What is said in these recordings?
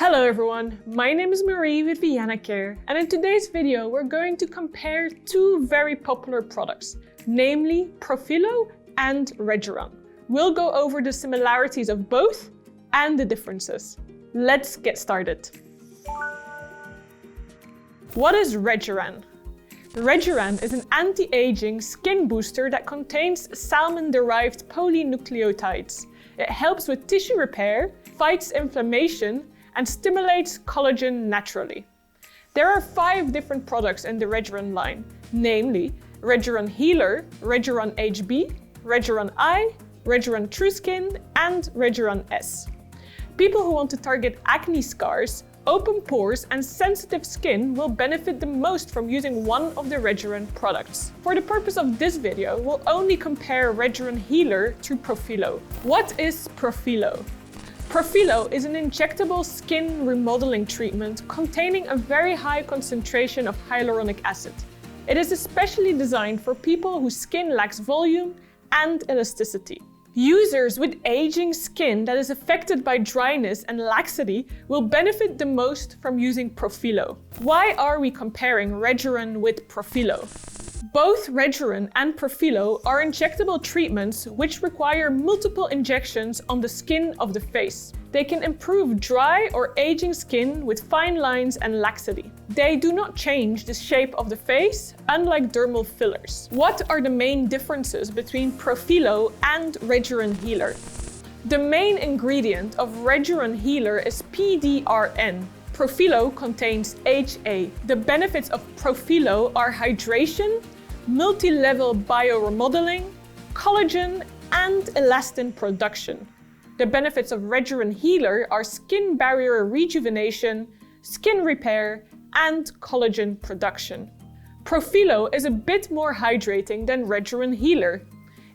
Hello everyone, my name is Marie with Vienna Care, and in today's video we're going to compare two very popular products, namely Profhilo and Rejuran. We'll go over the similarities of both and the differences. Let's get started. What is Rejuran? Rejuran is an anti-aging skin booster that contains salmon-derived polynucleotides. It helps with tissue repair, fights inflammation, and stimulates collagen naturally. There are 5 different products in the Rejuran line, namely Rejuran Healer, Rejuran HB, Rejuran I, Rejuran Trueskin, and Rejuran S. People who want to target acne scars, open pores, and sensitive skin will benefit the most from using one of the Rejuran products. For the purpose of this video, we'll only compare Rejuran Healer to Profhilo. What is Profhilo? Profhilo is an injectable skin remodeling treatment containing a very high concentration of hyaluronic acid. It is especially designed for people whose skin lacks volume and elasticity. Users with aging skin that is affected by dryness and laxity will benefit the most from using Profhilo. Why are we comparing Rejuran with Profhilo? Both Rejuran and Profhilo are injectable treatments which require multiple injections on the skin of the face. They can improve dry or aging skin with fine lines and laxity. They do not change the shape of the face, unlike dermal fillers. What are the main differences between Profhilo and Rejuran Healer? The main ingredient of Rejuran Healer is PDRN. Profhilo contains HA. The benefits of Profhilo are hydration, multi-level bioremodeling, collagen, and elastin production. The benefits of Rejuran Healer are skin barrier rejuvenation, skin repair, and collagen production. Profhilo is a bit more hydrating than Rejuran Healer.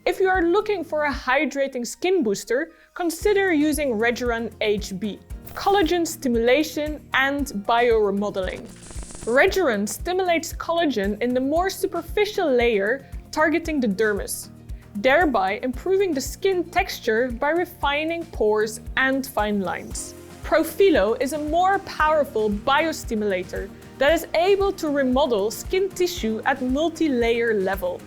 If you are looking for a hydrating skin booster, consider using Rejuran HB. Collagen stimulation and bioremodeling. Rejuran stimulates collagen in the more superficial layer, targeting the dermis, thereby improving the skin texture by refining pores and fine lines. Profhilo is a more powerful biostimulator that is able to remodel skin tissue at multi-layer level,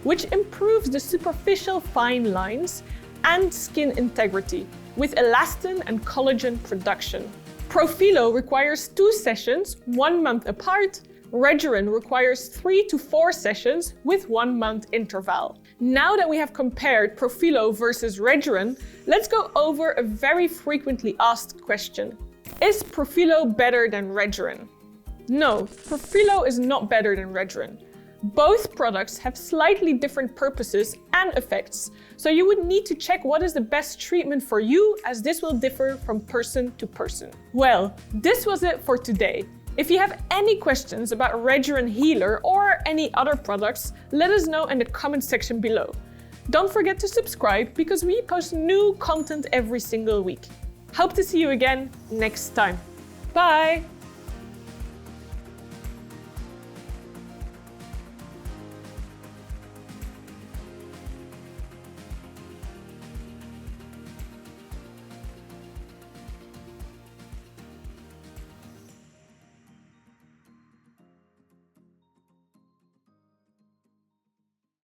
which improves the superficial fine lines and skin integrity with elastin and collagen production. Profhilo requires 2 sessions, 1 month apart. Rejuran requires 3 to 4 sessions with 1 month interval. Now that we have compared Profhilo versus Rejuran, let's go over a very frequently asked question. Is Profhilo better than Rejuran? No, Profhilo is not better than Rejuran. Both products have slightly different purposes and effects, so you would need to check what is the best treatment for you, as this will differ from person to person. Well, this was it for today. If you have any questions about Rejuran Healer or any other products, let us know in the comment section below. Don't forget to subscribe because we post new content every single week. Hope to see you again next time. Bye!